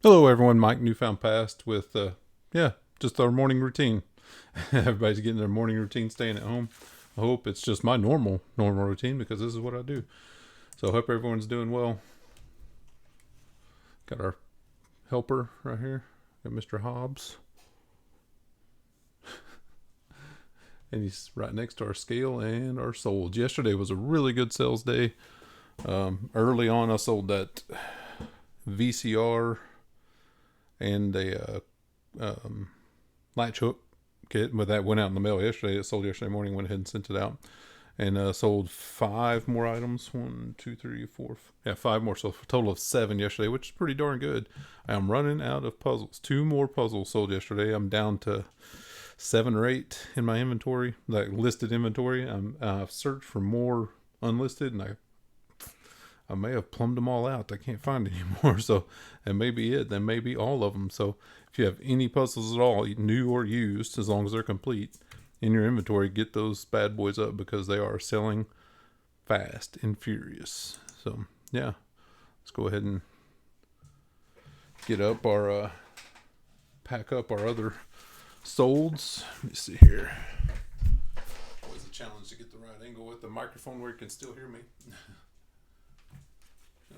Hello, everyone. Mike, Newfound Past with, just our morning routine. Everybody's getting their morning routine, staying at home. I hope it's just my normal routine because this is what I do. So I hope everyone's doing well. Got our helper right here. Got Mr. Hobbs, and he's right next to our scale and our solds. Yesterday was a really good sales day. Early on, I sold that VCR and a latch hook kit, but that went out in the mail yesterday. It sold yesterday morning. Went ahead and sent it out, and sold five more items. One, two, three, four. Yeah, five more. So a total of seven yesterday, which is pretty darn good. I'm running out of puzzles. Two more puzzles sold yesterday. I'm down to seven or eight in my inventory, like listed inventory. I've searched for more unlisted, and I may have plumbed them all out. I can't find any more. So that may be it. That may be all of them. So if you have any puzzles at all, new or used, as long as they're complete in your inventory, get those bad boys up because they are selling fast and furious. So yeah, let's go ahead and get up our pack up our other solds. Let me see here. Always a challenge to get the right angle with the microphone where you can still hear me.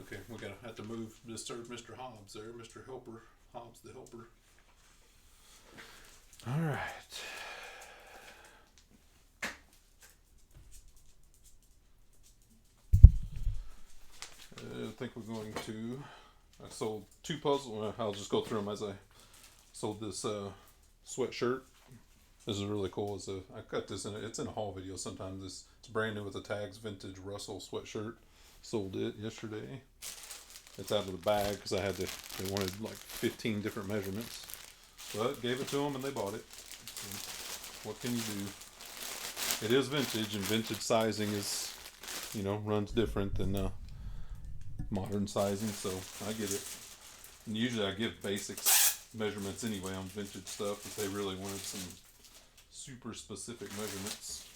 Okay, we gotta have to move to serve Mr. Hobbs there, Mr. Helper, Hobbs the helper. All right. I think we're going to. I sold two puzzles. I'll just go through them as I sold this sweatshirt. This is really cool. I got this in. It's in a haul video. Sometimes it's brand new with the tags. Vintage Russell sweatshirt. Sold it yesterday. It's out of the bag because they wanted like 15 different measurements. But gave it to them and they bought it. What can you do? It is vintage, and vintage sizing is, runs different than modern sizing, so I get it. And usually I give basic measurements anyway on vintage stuff if they really wanted some super specific measurements.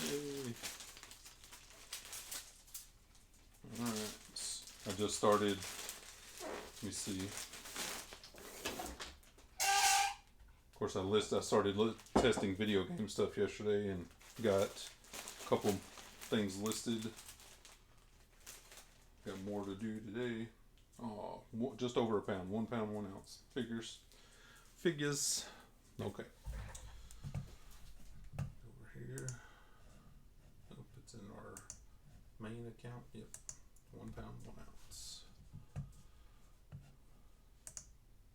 Yay. Alright, I just started, let me see. Of course, I started testing video game stuff yesterday and got a couple things listed. Got more to do today. Oh, just over a pound. 1 pound, 1 ounce. Figures. Okay. Over here. Nope, it's in our main account. Yep. 1 pound, 1 ounce.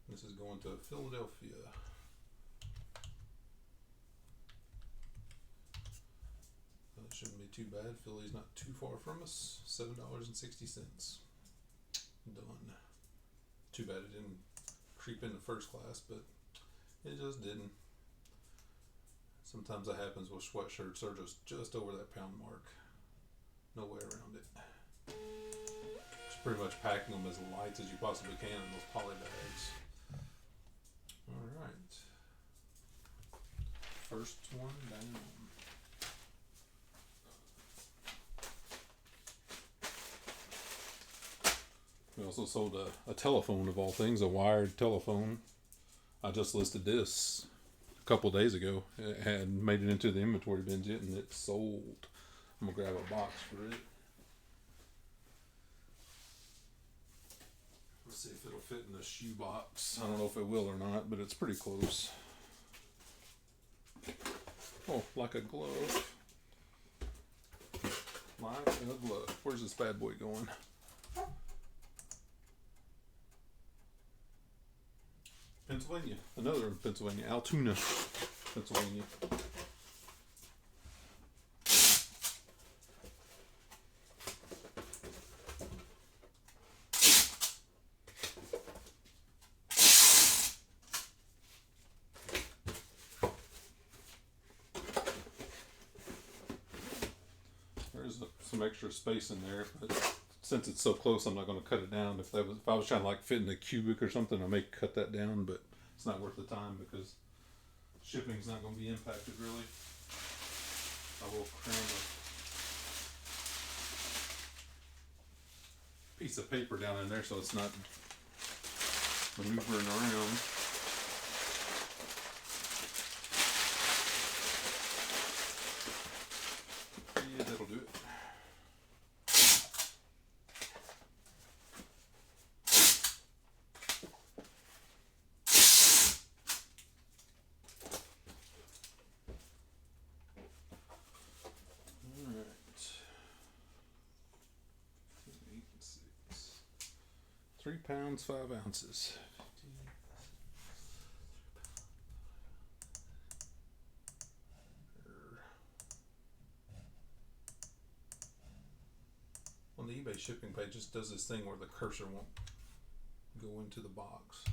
This is going to Philadelphia. That shouldn't be too bad. Philly's not too far from us. $7.60. Done. Too bad it didn't creep into first class, but it just didn't. Sometimes that happens with sweatshirts. They're just over that pound mark. No way around it. Just pretty much packing them as light as you possibly can in those poly bags. Alright. First one down. We also sold a telephone, of all things, a wired telephone. I just listed this a couple days ago. It had made it into the inventory binge yet, and it sold. I'm going to grab a box for it. Let's see if it'll fit in the shoe box. I don't know if it will or not, but it's pretty close. Oh, like a glove. Like a glove. Where's this bad boy going? Pennsylvania. Another in Pennsylvania. Altoona, Pennsylvania. There's some extra space in there, but since it's so close, I'm not going to cut it down. If I was trying to like fit in a cubic or something, I may cut that down, but it's not worth the time because shipping's not going to be impacted really. I will cram a piece of paper down in there so it's not maneuvering around. Yeah, that'll do it. Alright. 8 and 6. 3 pounds, 5 ounces. On the eBay shipping page, just does this thing where the cursor won't go into the box.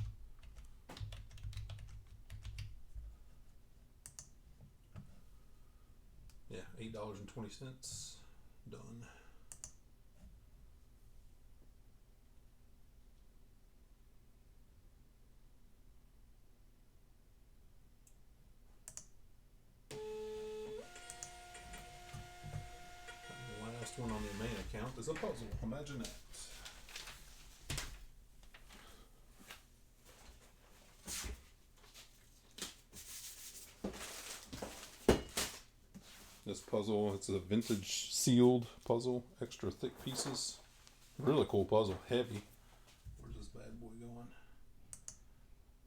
Yeah, $8.20. Done. The last one on the main account is a puzzle. Imagine that. This puzzle, it's a vintage sealed puzzle, extra thick pieces. Really cool puzzle, heavy. Where's this bad boy going?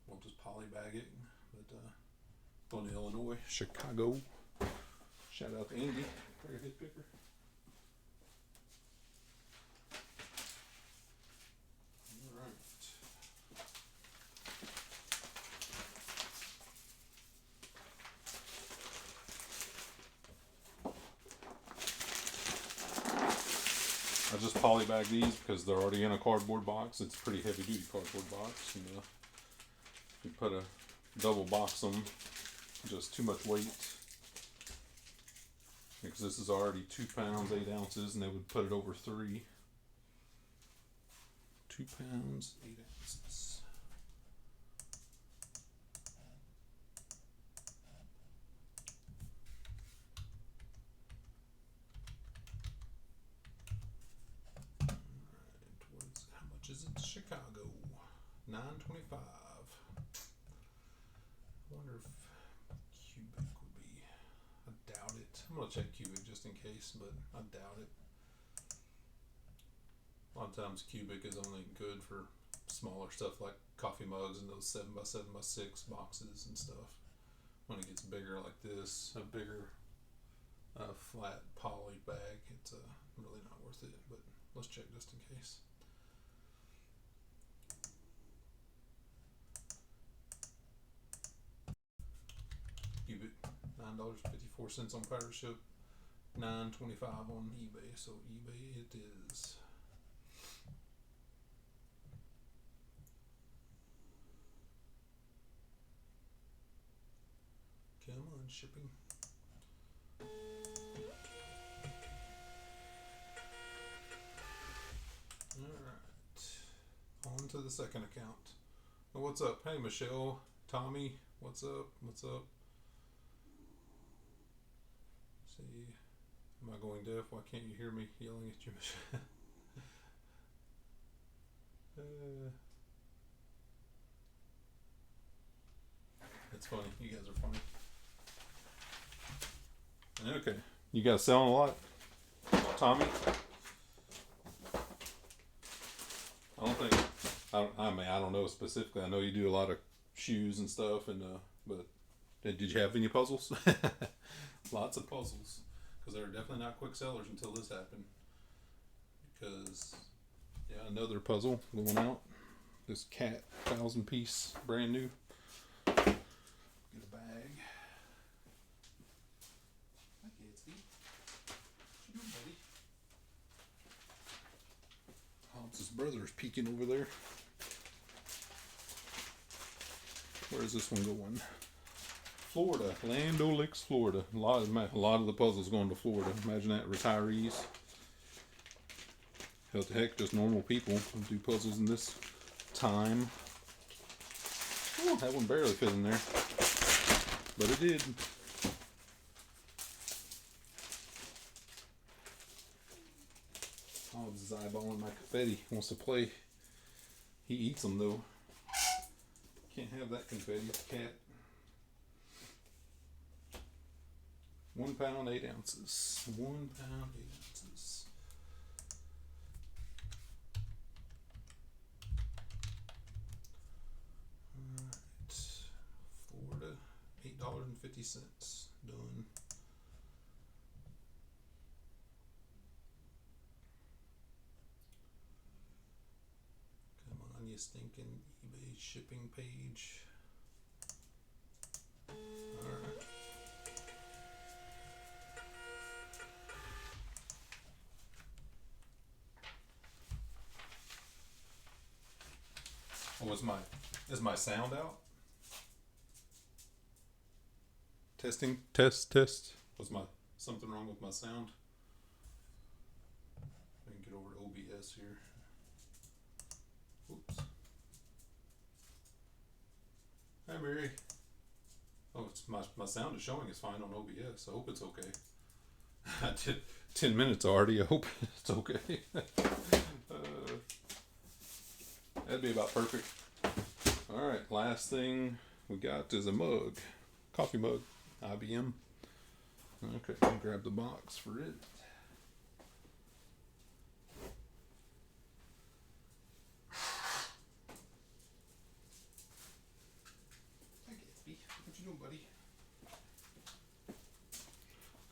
We'll just poly bag it. But going to Illinois, Chicago. Shout out to Andy, Prairie Head Picker. I just polybag these because they're already in a cardboard box. It's a pretty heavy duty cardboard box. And you put a double box them, just too much weight. Because this is already 2 pounds, 8 ounces, and they would put it over 3. 2 pounds, 8 ounces. How much is it? Chicago, $9.25. I wonder if cubic would be. I doubt it. I'm gonna check cubic just in case, but I doubt it. A lot of times cubic is only good for smaller stuff like coffee mugs and those 7x7x6 boxes and stuff. When it gets bigger like this, a bigger flat poly bag, it's really not worth it. But let's check just in case. Cubic, $9.54 on Pirate Ship, $9.25 on eBay. So eBay it is. Come on, shipping. Alright. On to the second account. Oh, what's up? Hey, Michelle. Tommy, what's up? What's up? See, am I going deaf? Why can't you hear me yelling at you, Michelle? It's funny. You guys are funny. Okay. You guys selling a lot, Tommy? I don't know specifically. I know you do a lot of shoes and stuff, and but did you have any puzzles? Lots of puzzles, because they were definitely not quick sellers until this happened. Because yeah, another puzzle going out. This cat 1,000-piece, brand new. Get a bag. Hi, Gatsby. What you doing, buddy? Hobbs' brother's peeking over there. Where is this one going? Florida, Land O'Lakes, Florida. A lot of the puzzles going to Florida. Imagine that, retirees. Hell, the heck, just normal people who do puzzles in this time. Oh, that one barely fit in there. but it did. Oh, this is eyeballing my confetti. He wants to play. He eats them though. Can't have that confetti. Cat. 1 pound, 8 ounces. 1 pound, 8 ounces. Alright. $4 to $8.50. Done. Come on, you stinking eBay shipping page. Alright. Oh, is my sound out? Testing, test. Was something wrong with my sound? I can get over to OBS here. Oops. Hi, Mary. Oh, it's my sound is showing it's fine on OBS. I hope it's okay. I did 10 minutes already. I hope it's okay. That'd be about perfect. All right, last thing we got is a mug, coffee mug, IBM. Okay, I'll grab the box for it. Hi, Gatsby. What you doing, buddy?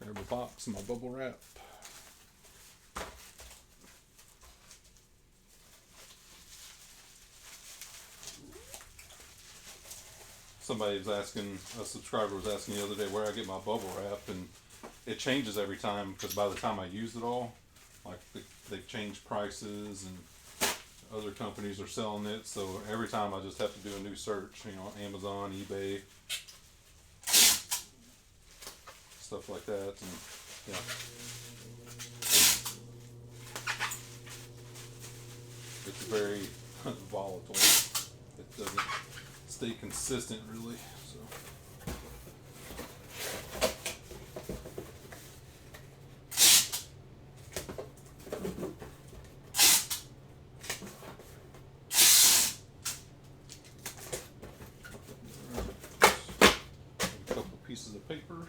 Grab a box and my bubble wrap. Somebody was asking, a subscriber was asking the other day where I get my bubble wrap, and it changes every time because by the time I use it all, like they've changed prices and other companies are selling it, so every time I just have to do a new search, you know, Amazon, eBay, stuff like that, and yeah. It's very volatile. It doesn't stay consistent really, so. A couple pieces of paper.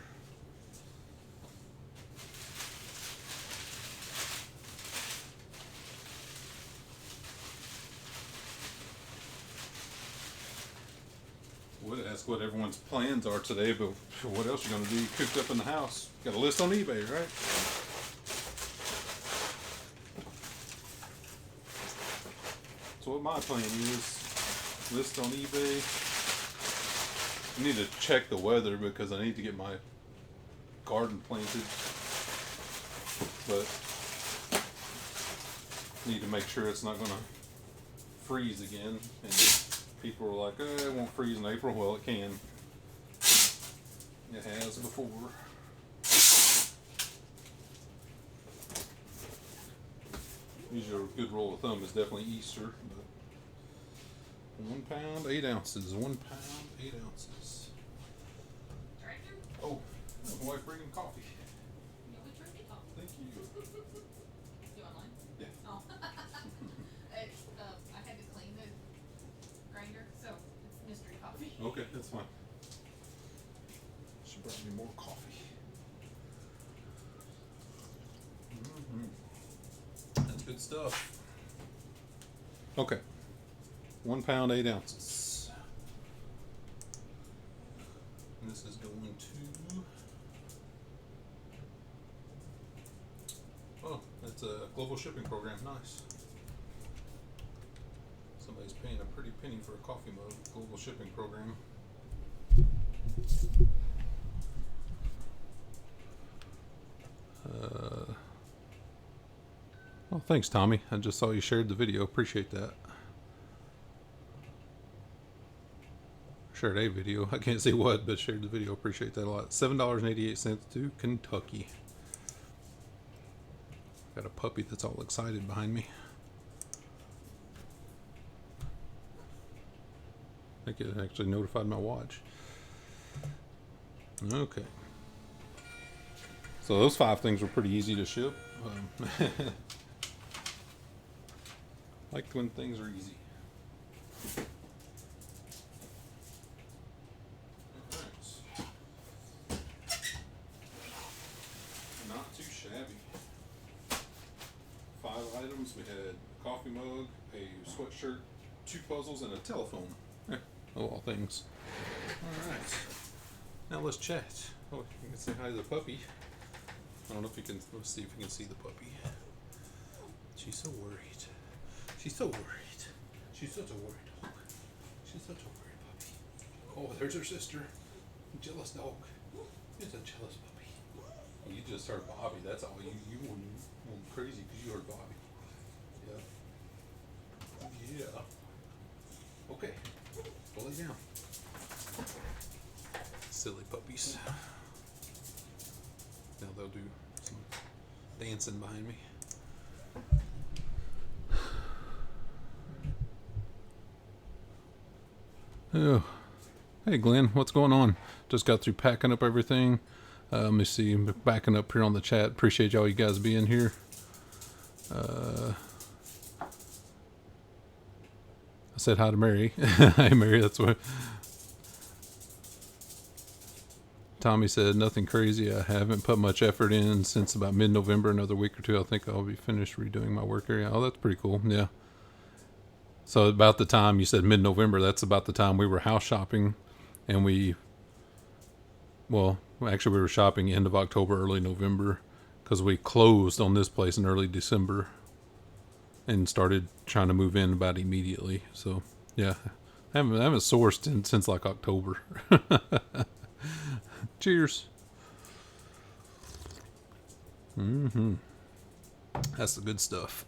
Would ask what everyone's plans are today, but what else you gonna do? You cooked up in the house. Got a list on eBay, right? So what my plan is, list on eBay. I need to check the weather because I need to get my garden planted, but need to make sure it's not gonna freeze again. And people are like, it won't freeze in April. Well, it can. It has before. Usually a good rule of thumb is definitely Easter. But 1 pound, 8 ounces. 1 pound, 8 ounces. Oh, my wife bringing coffee. Thank you. You online? Yeah. Oh. I had to clean the grinder, so it's mystery coffee. Okay, that's fine. She brought me more coffee. That's good stuff. Okay. 1 pound, 8 ounces. And this is going to. Oh, that's a global shipping program. Nice. Somebody's paying a pretty penny for a coffee mug. Global shipping program. Oh, thanks, Tommy. I just saw you shared the video. Appreciate that. Shared a video. I can't say what, but shared the video. Appreciate that a lot. $7.88 to Kentucky. Got a puppy that's all excited behind me. I think it actually notified my watch. Okay. So those 5 things were pretty easy to ship. Like when things are easy. Alright. Not too shabby. 5 items. We had a coffee mug, a sweatshirt, 2 puzzles, and a telephone. Eh, of all things. Alright. Now let's chat. Oh, you can say hi to the puppy. I don't know if you can. Let's see if you can see the puppy. She's so worried. She's so worried. She's such a worried dog. She's such a worried puppy. Oh, there's her sister. Jealous dog. It's a jealous puppy. You just heard Bobby. That's all. You went crazy because you heard Bobby. Yeah. Yeah. Okay. Go lay down. Silly puppies. Now they'll do some dancing behind me. Oh, hey Glenn, what's going on? Just got through packing up everything. Let me see, I'm backing up here on the chat. Appreciate y'all you guys being here. I said hi to Mary. Hey Mary, that's what Tommy said. Nothing crazy. I haven't put much effort in since about mid-November. Another week or two, I think I'll be finished redoing my work area. Oh, that's pretty cool. Yeah. So about the time you said mid-November, that's about the time we were house shopping, and well, actually we were shopping end of October, early November, because we closed on this place in early December, and started trying to move in about immediately. So yeah, I haven't sourced since like October. Cheers. That's the good stuff.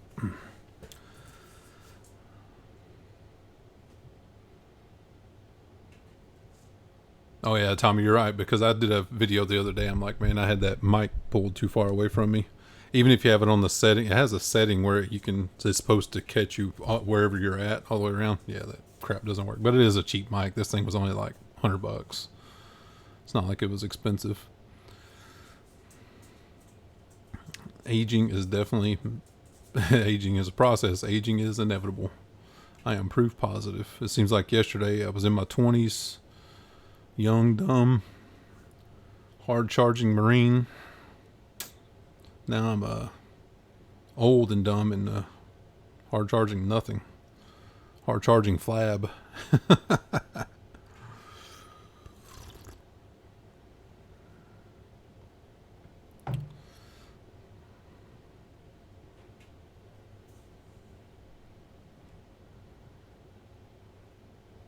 Oh yeah, Tommy, you're right, because I did a video the other day. I'm like, man, I had that mic pulled too far away from me. Even if you have it on the setting, it has a setting where you can. It's supposed to catch you wherever you're at, all the way around. Yeah, that crap doesn't work. But it is a cheap mic. This thing was only like $100. It's not like it was expensive. Aging is definitely aging is a process. Aging is inevitable. I am proof positive. It seems like yesterday I was in my 20s. Young, dumb, hard-charging Marine. Now I'm old and dumb and hard-charging nothing. Hard-charging flab.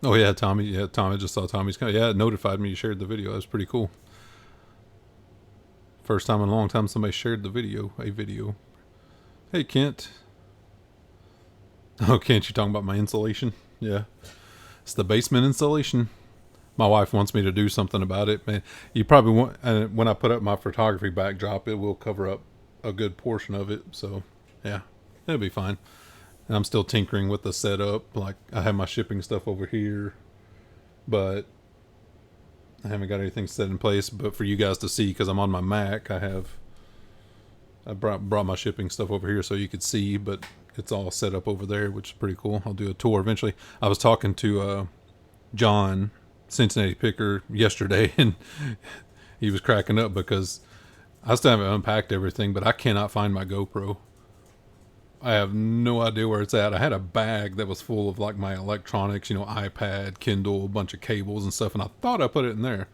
Oh yeah, Tommy. Yeah, Tommy. Just saw Tommy's. Yeah, it notified me you shared the video. That was pretty cool. First time in a long time somebody shared the video. A video. Hey Kent. Oh, Kent, you talking about my insulation? Yeah, it's the basement insulation. My wife wants me to do something about it. Man, you probably want. And when I put up my photography backdrop, it will cover up a good portion of it. So, yeah, it'll be fine. And I'm still tinkering with the setup. Like I have my shipping stuff over here, but I haven't got anything set in place. But for you guys to see, because I'm on my Mac, I brought my shipping stuff over here so you could see. But it's all set up over there, which is pretty cool. I'll do a tour eventually. I was talking to John, Cincinnati Picker, yesterday, and he was cracking up because I still haven't unpacked everything, but I cannot find my GoPro. I have no idea where it's at. I had a bag that was full of like my electronics, iPad, Kindle, a bunch of cables and stuff, and I thought I put it in there.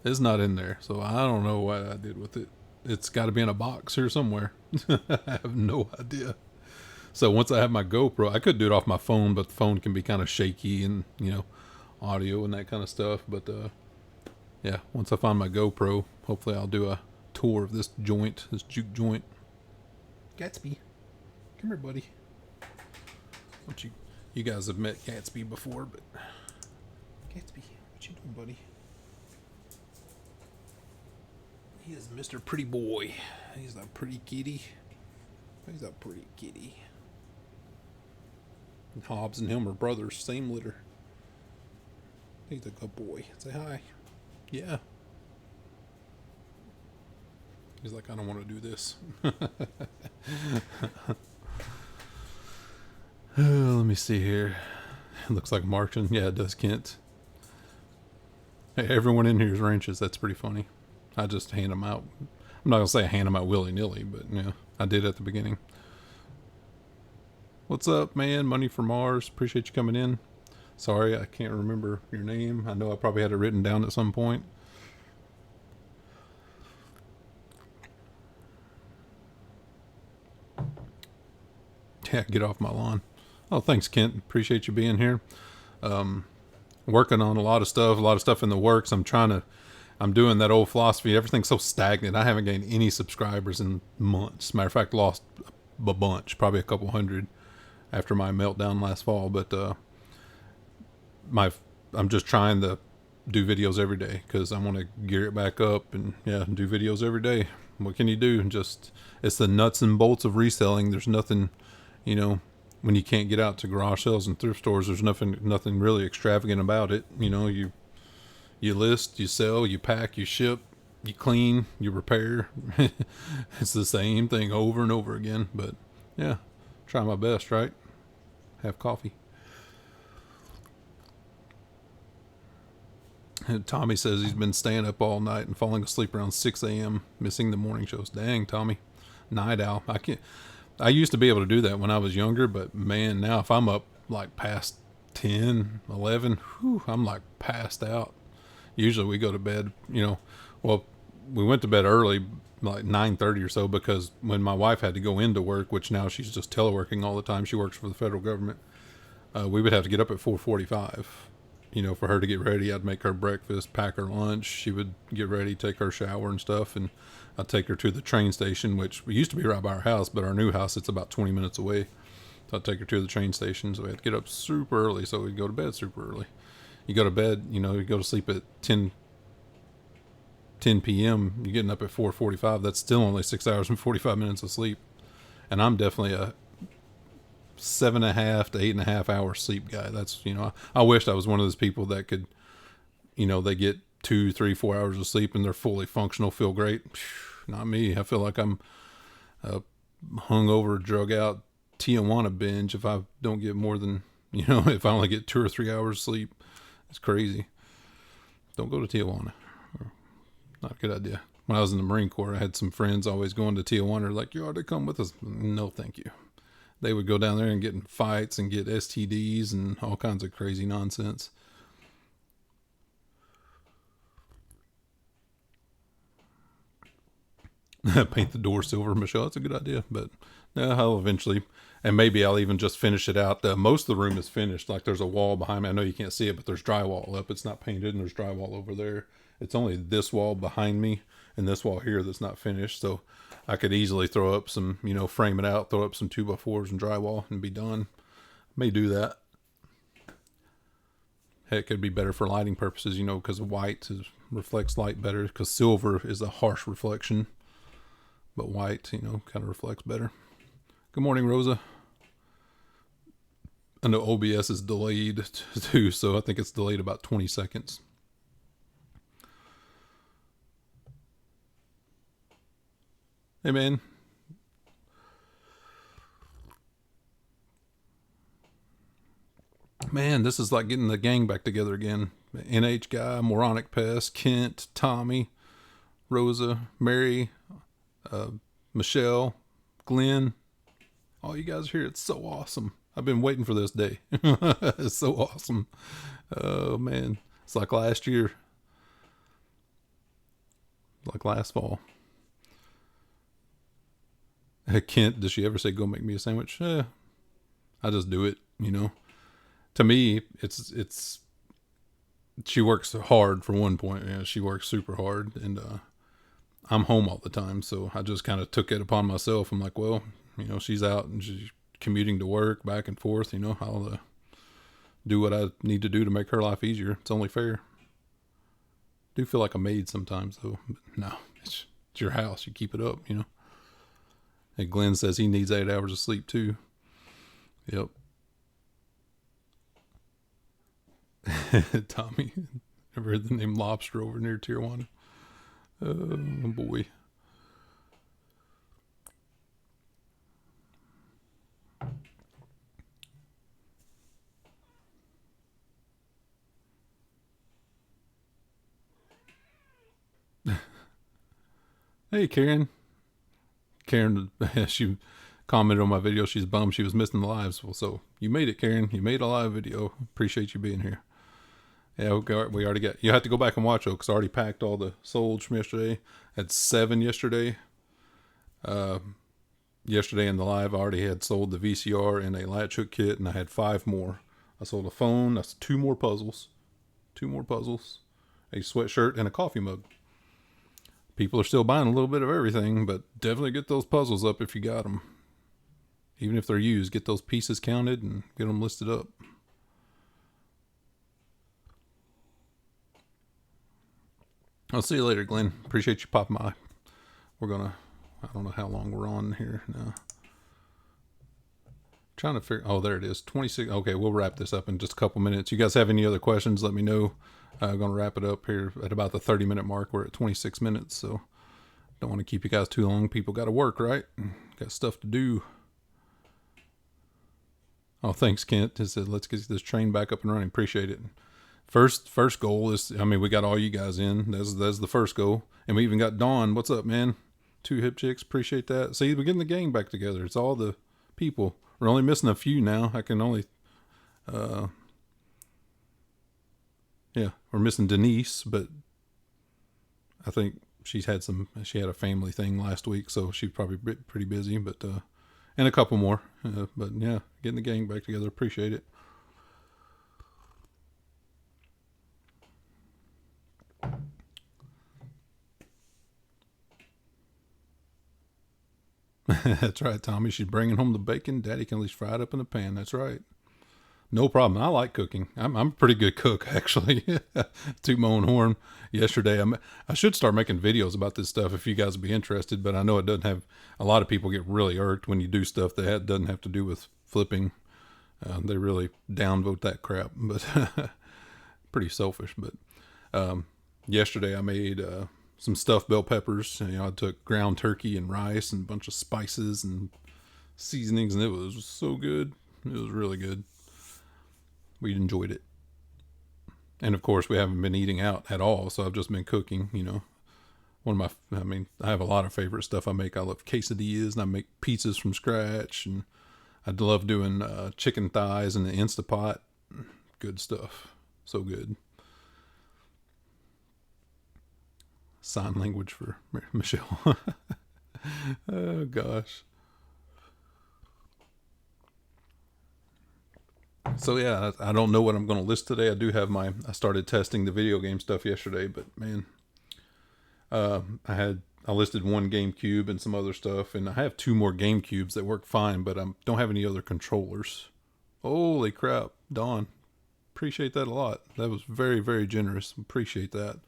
It's not in there, so I don't know what I did with it. It's got to be in a box here somewhere. I have no idea. So once I have my GoPro, I could do it off my phone, but the phone can be kind of shaky and, audio and that kind of stuff. But yeah, once I find my GoPro, hopefully I'll do a tour of this joint, this juke joint. Gatsby. Come here, buddy. What you guys have met Gatsby before, but Gatsby, what you doing, buddy? He is Mr. Pretty Boy. He's a pretty kitty. He's a pretty kitty. And Hobbs and him are brothers, same litter. He's a good boy. Say hi. Yeah. He's like, I don't want to do this. Let me see here. It looks like marching. Yeah, it does, Kent. Hey, everyone in here is ranches. That's pretty funny. I just hand them out. I'm not going to say I hand them out willy-nilly, but yeah, I did at the beginning. What's up, man? Money for Mars. Appreciate you coming in. Sorry, I can't remember your name. I know I probably had it written down at some point. Yeah, get off my lawn. Oh, thanks, Kent. Appreciate you being here. Working on a lot of stuff in the works. I'm doing that old philosophy. Everything's so stagnant. I haven't gained any subscribers in months. Matter of fact, lost a bunch, probably a couple hundred after my meltdown last fall. But I'm just trying to do videos every day because I want to gear it back up and do videos every day. What can you do? It's the nuts and bolts of reselling. There's nothing, when you can't get out to garage sales and thrift stores, there's nothing really extravagant about it. You list, you sell, you pack, you ship, you clean, you repair. It's the same thing over and over again. But yeah, try my best, right? Have coffee. And Tommy says he's been staying up all night and falling asleep around 6 a.m., missing the morning shows. Dang, Tommy. Night owl. I used to be able to do that when I was younger, but man, now if I'm up like past 10, 11, I'm like passed out. Usually we go to bed, we went to bed early, like 9:30 or so, because when my wife had to go into work, which now she's just teleworking all the time, she works for the federal government, we would have to get up at 4:45. For her to get ready. I'd make her breakfast, pack her lunch. She would get ready, take her shower and stuff, and I'd take her to the train station, which used to be right by our house, but our new house, it's about 20 minutes away. So I'd take her to the train station. So we had to get up super early, so we'd go to bed super early. You go to bed, you go to sleep at 10 p.m. You're getting up at 4:45. That's still only 6 hours and 45 minutes of sleep. And I'm definitely a 7.5 to 8.5 hour sleep guy. That's, I wished I was one of those people that could, they get 2, 3, 4 hours of sleep and they're fully functional, feel great. Not me. I feel like I'm hungover, drug out, Tijuana binge if I don't get more than, if I only get 2 or 3 hours sleep. It's crazy. Don't go to Tijuana. Not a good idea. When I was in the Marine Corps, I had some friends always going to Tijuana. Like, you ought to come with us. No, thank you. They would go down there and get in fights and get STDs and all kinds of crazy nonsense. Paint the door silver, Michelle. That's a good idea. But I'll eventually, and maybe I'll even just finish it out. Most of the room is finished. Like, there's a wall behind me. I know you can't see it, but there's drywall up. It's not painted, and there's drywall over there. It's only this wall behind me and this wall here that's not finished. So I could easily throw up some, frame it out, throw up some 2x4s and drywall and be done. May do that. Heck, it could be better for lighting purposes, because white reflects light better, because silver is a harsh reflection. But white, kind of reflects better. Good morning, Rosa. I know OBS is delayed too, so I think it's delayed about 20 seconds. Hey, man. Man, this is like getting the gang back together again. NH Guy, Moronic Pest, Kent, Tommy, Rosa, Mary, Michelle, Glenn. All you guys are here. It's so awesome. I've been waiting for this day. It's so awesome. Oh, man. It's like last year. Like last fall. Kent, does she ever say, go make me a sandwich? I just do it, To me, it's she works hard for one point. Yeah, she works super hard, and I'm home all the time, so I just kind of took it upon myself. I'm like, well, she's out and she's commuting to work back and forth. I'll do what I need to do to make her life easier. It's only fair. I do feel like a maid sometimes, though. But no, it's your house. You keep it up, And Glenn says he needs 8 hours of sleep too. Yep. Tommy, ever heard the name Lobster over near Tijuana? Oh boy. Hey, Karen. Karen, she commented on my video. She's bummed she was missing the lives. Well, so you made it, Karen. You made a live video. Appreciate you being here. Yeah, we already got. You have to go back and watch it because I already packed all the solds from yesterday. Had 7 yesterday. Uh, Yesterday in the live, I already had sold the VCR and a latch hook kit, and I had 5 more. I sold a phone. That's 2 more puzzles. 2 more puzzles. A sweatshirt and a coffee mug. People are still buying a little bit of everything, but definitely get those puzzles up if you got them. Even if they're used, get those pieces counted and get them listed up. I'll see you later, Glenn. Appreciate you popping by. We're gonna, I don't know how long we're on here now. Trying to figure, oh, there it is, 26. Okay, we'll wrap this up in just a couple minutes. You guys have any other questions, let me know. I'm going to wrap it up here at about the 30-minute mark. We're at 26 minutes, so don't want to keep you guys too long. People got to work, right? Got stuff to do. Oh, thanks, Kent. He said, let's get this train back up and running. Appreciate it. First goal is, I mean, we got all you guys in. That's the first goal. And we even got Dawn. What's up, man? 2 hip chicks. Appreciate that. See, we're getting the gang back together. It's all the people. We're only missing a few now. I can only... Yeah, we're missing Denise, but I think she had a family thing last week, so she's probably pretty busy, but, and a couple more, but yeah, getting the gang back together, appreciate it. That's right, Tommy, she's bringing home the bacon, Daddy can at least fry it up in the pan, that's right. No problem. I like cooking. I'm a pretty good cook, actually. Toot my own horn. Yesterday, I should start making videos about this stuff if you guys would be interested, but I know it doesn't have, a lot of people get really irked when you do stuff that doesn't have to do with flipping. They really downvote that crap, but pretty selfish. But yesterday I made some stuffed bell peppers. You know, I took ground turkey and rice and a bunch of spices and seasonings, and it was so good. It was really good. We enjoyed it. And of course, we haven't been eating out at all, so I've just been cooking, you know. I have a lot of favorite stuff I make. I love quesadillas, and I make pizzas from scratch, and I love doing chicken thighs in the Instapot. Good stuff. So good. Sign language for Michelle. Oh, gosh. So yeah, I don't know what I'm going to list today. I started testing the video game stuff yesterday, but man, I listed 1 GameCube and some other stuff, and I have 2 more GameCubes that work fine, but I don't have any other controllers. Holy crap, Dawn. Appreciate that a lot. That was very, very generous. Appreciate that.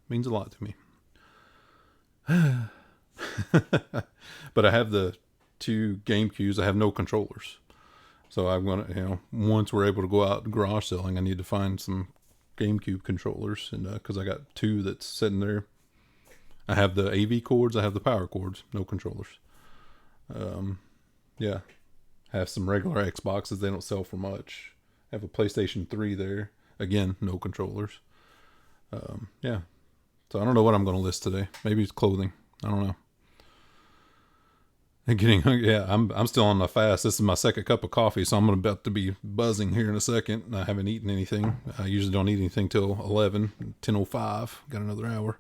Means a lot to me. But I have the 2 GameCubes. I have no controllers. So I'm going to, once we're able to go out garage selling, I need to find some GameCube controllers, and because I got 2 that's sitting there. I have the AV cords, I have the power cords, no controllers. Yeah, have some regular Xboxes, they don't sell for much. I have a PlayStation 3 there, again, no controllers. Yeah, so I don't know what I'm going to list today. Maybe it's clothing, I don't know. Getting hungry. Yeah, I'm still on the fast. This is my second cup of coffee, so I'm about to be buzzing here in a second. I haven't eaten anything. I usually don't eat anything till 10:05. Got another hour.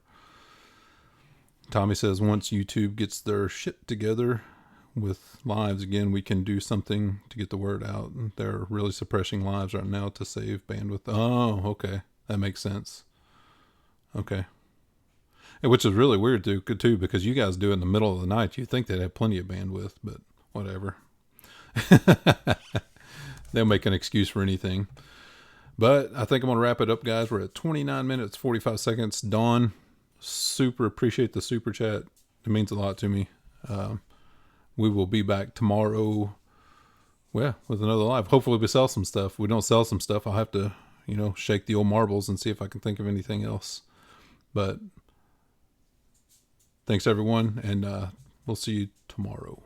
Tommy says once YouTube gets their shit together with lives again, we can do something to get the word out. They're really suppressing lives right now to save bandwidth. Oh, okay. That makes sense. Okay. Which is really weird too, because you guys do it in the middle of the night. You think they'd have plenty of bandwidth, but whatever. They'll make an excuse for anything. But I think I'm going to wrap it up, guys. We're at 29 minutes, 45 seconds. Dawn, super appreciate the super chat. It means a lot to me. We will be back tomorrow, well, with another live. Hopefully we sell some stuff. If we don't sell some stuff, I'll have to, shake the old marbles and see if I can think of anything else. But thanks, everyone, and we'll see you tomorrow.